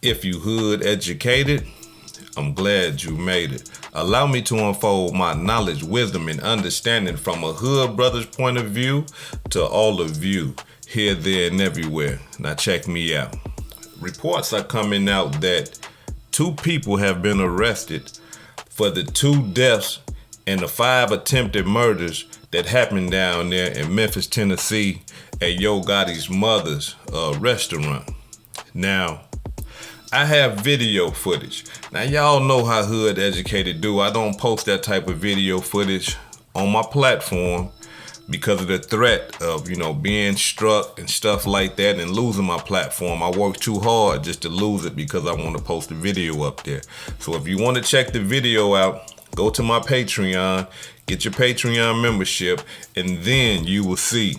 If you hood educated, I'm glad you made it. Allow me to unfold my knowledge, wisdom, and understanding from a hood brother's point of view to all of you, here, there, and everywhere. Now check me out. Reports are coming out that 2 people have been arrested for the 2 deaths and the 5 attempted murders that happened down there in Memphis, Tennessee at Yo Gotti's mother's restaurant. Now, I have video footage. Now, y'all know how hood educated do. I don't post that type of video footage on my platform because of the threat of, being struck and stuff like that and losing my platform. I work too hard just to lose it because I want to post the video up there. So if you want to check the video out, go to my Patreon, get your Patreon membership, and then you will see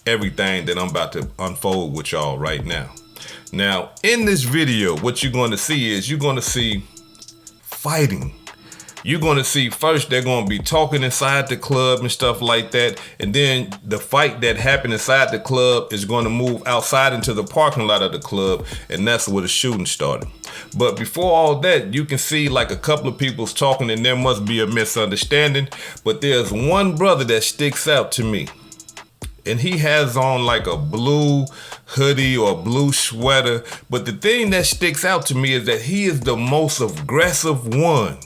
everything that I'm about to unfold with y'all right now. Now, in this video, what you're going to see is you're going to see fighting. You're going to see first they're going to be talking inside the club and stuff like that. And then the fight that happened inside the club is going to move outside into the parking lot of the club. And that's where the shooting started. But before all that, you can see like a couple of people's talking and there must be a misunderstanding. But there's one brother that sticks out to me. And he has on like a blue hoodie or blue sweater. But the thing that sticks out to me is that he is the most aggressive one.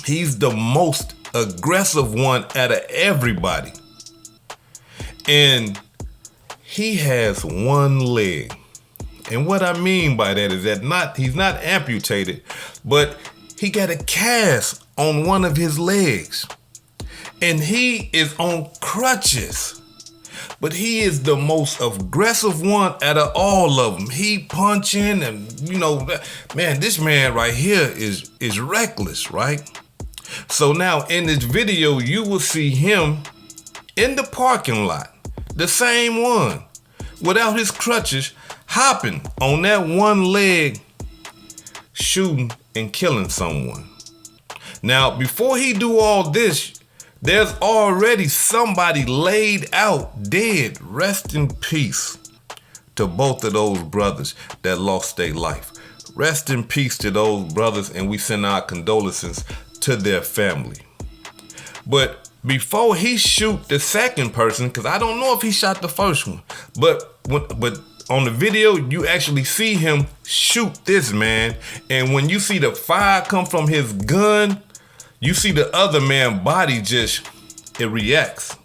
He's the most aggressive one out of everybody. And he has one leg. And what I mean by that is that he's not amputated, but he got a cast on one of his legs. And he is on crutches. But he is the most aggressive one out of all of them. He punching and, man, this man right here is reckless, right? So now in this video, you will see him in the parking lot, the same one, without his crutches, hopping on that one leg, shooting and killing someone. Now, before he do all this, there's already somebody laid out dead. Rest in peace to both of those brothers that lost their life. Rest in peace to those brothers, and we send our condolences to their family. But before he shoot the second person, because I don't know if he shot the first one, but on the video, you actually see him shoot this man. And when you see the fire come from his gun, you see the other man's body it reacts.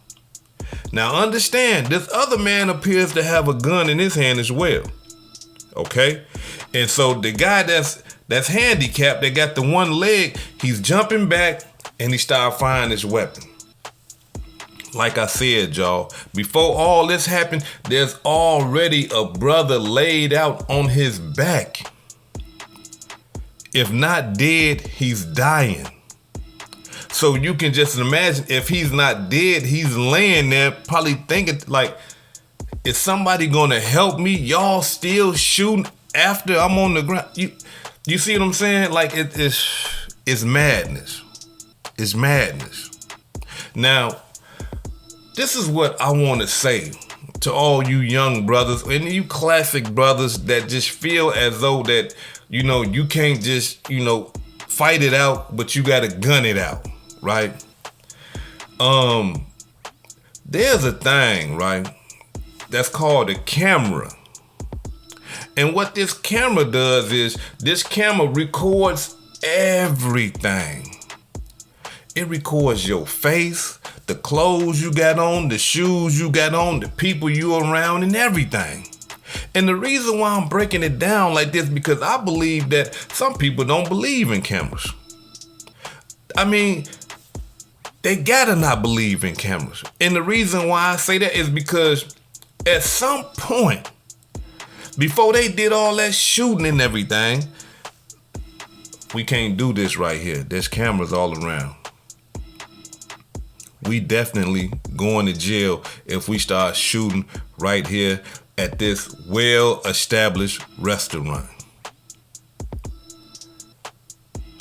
Now understand, this other man appears to have a gun in his hand as well. Okay? And so the guy that's handicapped, that got the one leg, he's jumping back and he started firing his weapon. Like I said, y'all, before all this happened, there's already a brother laid out on his back. If not dead, he's dying. So you can just imagine if he's not dead, he's laying there probably thinking like, is somebody gonna help me? Y'all still shooting after I'm on the ground? You see what I'm saying? Like it's madness. It's madness. Now, this is what I want to say to all you young brothers and you classic brothers that just feel as though that, you can't just, fight it out, but you got to gun it out, right? There's a thing, right, that's called a camera. And what this camera does is this camera records everything. It records your face, the clothes you got on, the shoes you got on, the people you around, and everything. And the reason why I'm breaking it down like this, because I believe that some people don't believe in cameras. I mean, they gotta not believe in cameras. And the reason why I say that is because at some point, before they did all that shooting and everything, we can't do this right here. There's cameras all around. We definitely going to jail if we start shooting right here at this well-established restaurant.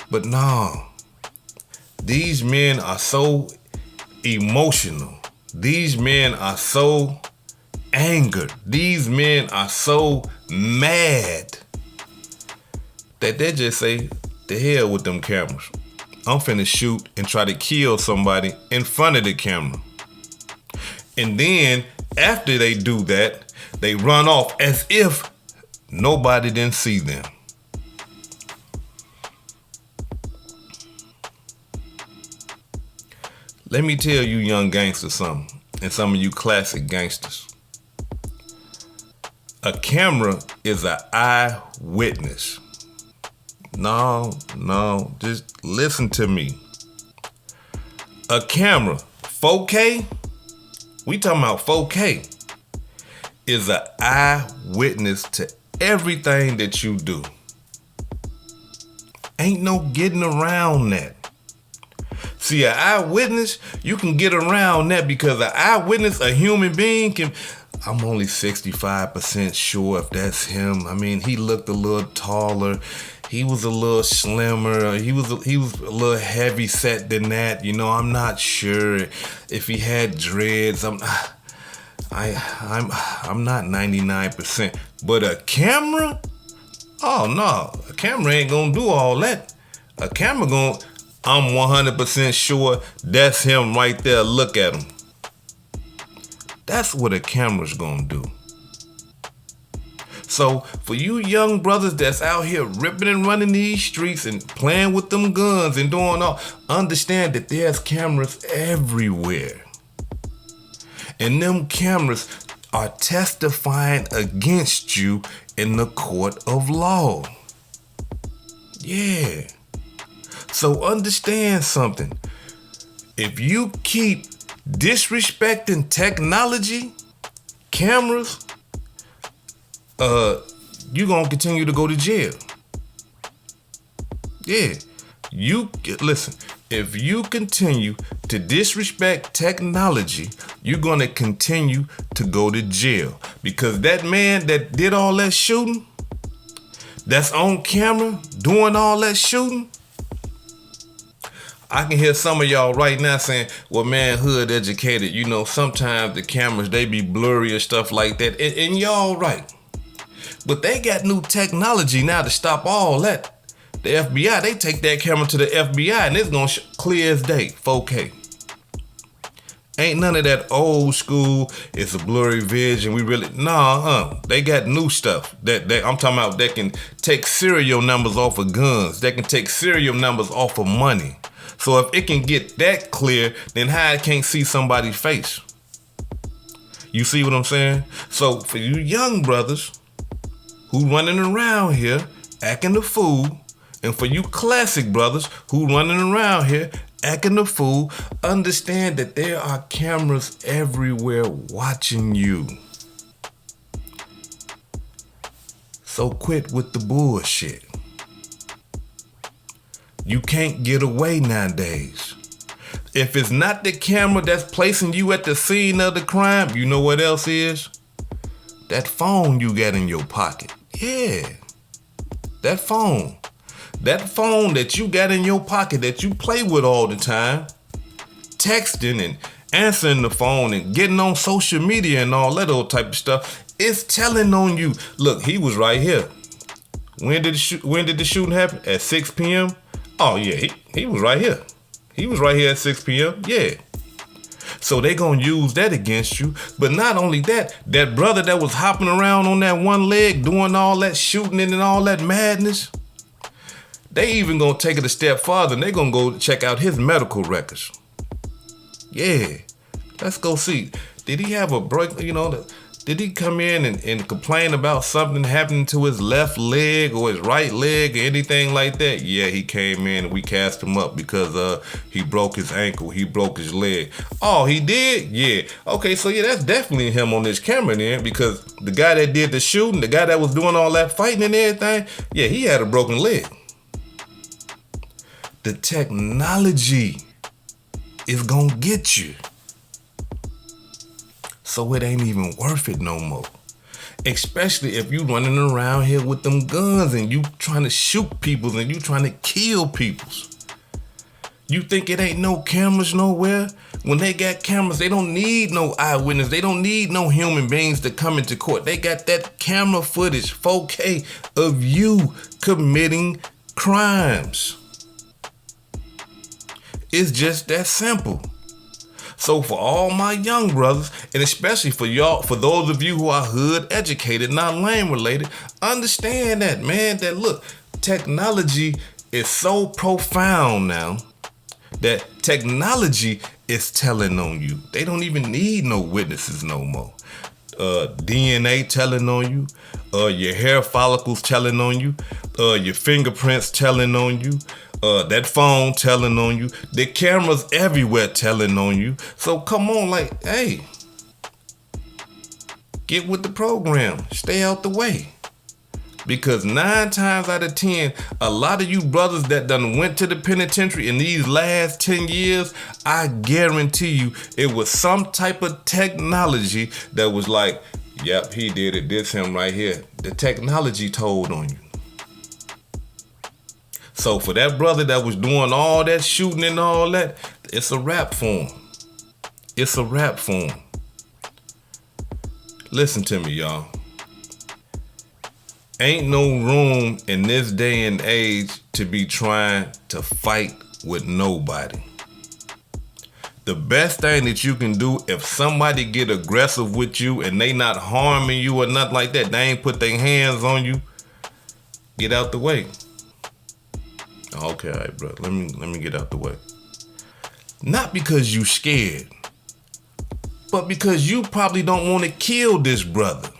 But no, these men are so emotional. These men are so angered. These men are so mad that they just say, the hell with them cameras. I'm finna shoot and try to kill somebody in front of the camera. And then after they do that, they run off as if nobody didn't see them. Let me tell you young gangsters something, and some of you classic gangsters. A camera is an eyewitness. No, just listen to me. A camera, 4K, we talking about 4K, is an eyewitness to everything that you do. Ain't no getting around that. See, an eyewitness, you can get around that because an eyewitness, a human being can, I'm only 65% sure if that's him. I mean, he looked a little taller. He was a little slimmer. He was a little heavy set than that. You know, I'm not sure if he had dreads. I'm not 99%. But a camera? Oh no, a camera ain't gonna do all that. A camera gonna, I'm 100% sure that's him right there. Look at him. That's what a camera's gonna do. So for you young brothers that's out here ripping and running these streets and playing with them guns and doing all, understand that there's cameras everywhere. And them cameras are testifying against you in the court of law. Yeah. So understand something. If you keep disrespecting technology, cameras, you're gonna continue to go to jail. Yeah. Listen, if you continue to disrespect technology, you're gonna continue to go to jail. Because that man that did all that shooting, that's on camera doing all that shooting, I can hear some of y'all right now saying, well, man, hood educated, you know, sometimes the cameras, they be blurry and stuff like that. And y'all right. But they got new technology now to stop all that. The FBI, they take that camera to the FBI and it's gonna clear as day, 4K. Ain't none of that old school, it's a blurry vision, we really, they got new stuff. That I'm talking about, they can take serial numbers off of guns. They can take serial numbers off of money. So if it can get that clear, then how it can't see somebody's face? You see what I'm saying? So for you young brothers who running around here acting a fool, and for you classic brothers who running around here acting a fool, understand that there are cameras everywhere watching you. So quit with the bullshit. You can't get away nowadays. If it's not the camera that's placing you at the scene of the crime, you know what else is? That phone you got in your pocket. Yeah, that phone. That phone that you got in your pocket that you play with all the time, texting and answering the phone and getting on social media and all that old type of stuff, it's telling on you. Look, he was right here. When did the shooting happen? At 6 p.m.? Oh yeah, he was right here. He was right here at 6 p.m. Yeah. So they gonna use that against you. But not only that, that brother that was hopping around on that one leg doing all that shooting and all that madness, they even gonna take it a step farther and they gonna go check out his medical records. Yeah, let's go see. Did he have a break, you know, did he come in and complain about something happening to his left leg or his right leg or anything like that? Yeah, he came in and we cast him up because he broke his ankle, he broke his leg. Oh, he did? Yeah. Okay, so yeah, that's definitely him on this camera then, because the guy that did the shooting, the guy that was doing all that fighting and everything, yeah, he had a broken leg. The technology is gonna get you. So it ain't even worth it no more. Especially if you running around here with them guns and you trying to shoot people and you trying to kill people. You think it ain't no cameras nowhere? When they got cameras, they don't need no eyewitness. They don't need no human beings to come into court. They got that camera footage, 4K, of you committing crimes. It's just that simple. So for all my young brothers, and especially for y'all, for those of you who are hood educated, not lane related, understand that, man, that look, technology is so profound now that technology is telling on you. They don't even need no witnesses no more. DNA telling on you, your hair follicles telling on you, your fingerprints telling on you, that phone telling on you, the cameras everywhere telling on you. So come on, like, hey, get with the program, stay out the way. Because 9 times out of 10, a lot of you brothers that done went to the penitentiary in these last 10 years, I guarantee you it was some type of technology that was like, yep, he did it, this him right here. The technology told on you. So for that brother that was doing all that shooting and all that, it's a rap for him. It's a rap for him. Listen to me, y'all. Ain't no room in this day and age to be trying to fight with nobody. The best thing that you can do if somebody get aggressive with you and they not harming you or nothing like that, they ain't put their hands on you, get out the way. Okay, all right, bro. Let me get out the way. Not because you scared, but because you probably don't want to kill this brother.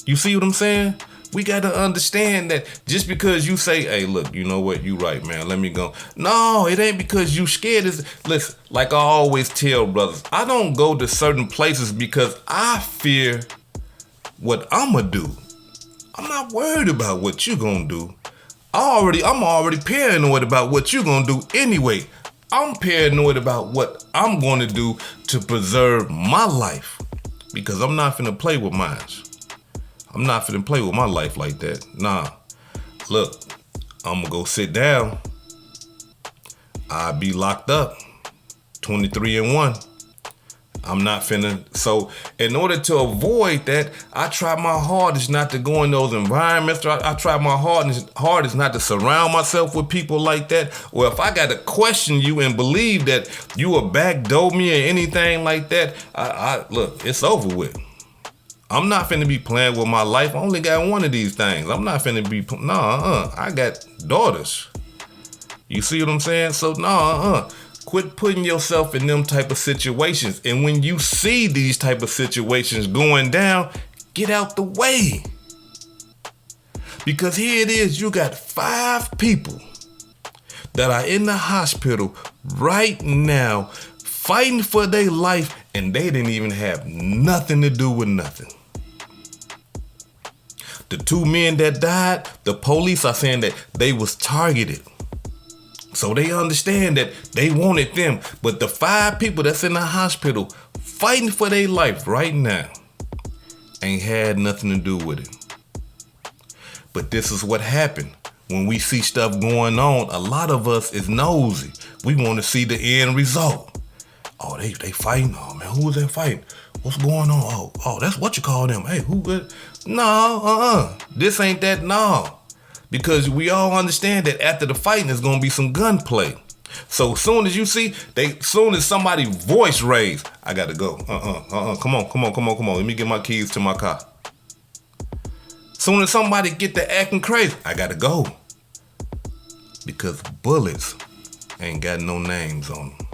You see what I'm saying? We got to understand that just because you say, hey, look, you know what? You right, man. Let me go. No, it ain't because you scared. Listen, like I always tell brothers, I don't go to certain places because I fear what I'm going to do. I'm not worried about what you going to do. I'm already paranoid about what you going to do anyway. I'm paranoid about what I'm going to do to preserve my life because I'm not finna play with mine. I'm not finna play with my life like that. Nah. Look, I'm gonna go sit down. I'll be locked up. 23-1. I'm not finna. So in order to avoid that, I try my hardest not to go in those environments. I try my hardest not to surround myself with people like that. Or if I gotta question you and believe that you will backdoor me or anything like that, look, it's over with. I'm not finna be playing with my life. I only got one of these things. I'm not finna be, I got daughters. You see what I'm saying? So quit putting yourself in them type of situations. And when you see these type of situations going down, get out the way. Because here it is, you got 5 people that are in the hospital right now fighting for their life, and they didn't even have nothing to do with nothing. The 2 men that died, the police are saying that they was targeted. So they understand that they wanted them. But the 5 people that's in the hospital fighting for their life right now ain't had nothing to do with it. But this is what happened. When we see stuff going on, a lot of us is nosy. We want to see the end result. Oh, they fighting? Oh, man, who was they fighting? What's going on? Oh, that's what you call them. Hey, who good? No, this ain't that, no. Because we all understand that after the fighting, there's going to be some gunplay. So soon as you see, soon as somebody voice raised, I got to go. Come on. Let me get my keys to my car. Soon as somebody get to acting crazy, I got to go. Because bullets ain't got no names on them.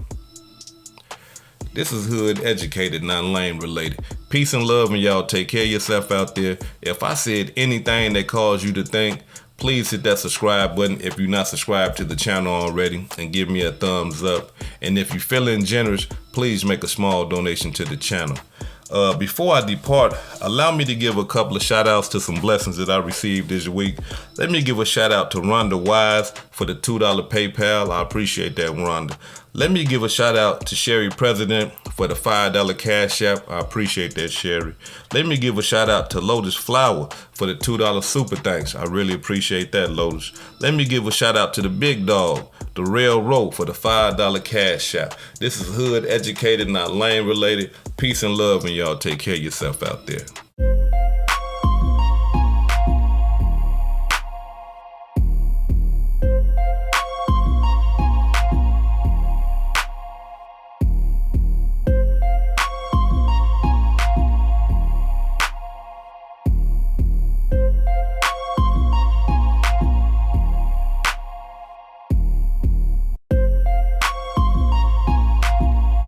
This is hood educated, not lame related. Peace and love, and y'all take care of yourself out there. If I said anything that caused you to think, please hit that subscribe button if you're not subscribed to the channel already, and give me a thumbs up. And if you're feeling generous, please make a small donation to the channel. Before I depart, allow me to give a couple of shout outs to some blessings that I received this week. Let me give a shout out to Rhonda Wise for the $2 PayPal. I appreciate that, Rhonda. Let me give a shout out to Sherry President for the $5 cash app. I appreciate that, Sherry. Let me give a shout out to Lotus Flower for the $2 super thanks. I really appreciate that, Lotus. Let me give a shout out to the big dog, the Railroad, for the $5 cash app. This is hood educated, not lane related. Peace and love, and y'all take care of yourself out there.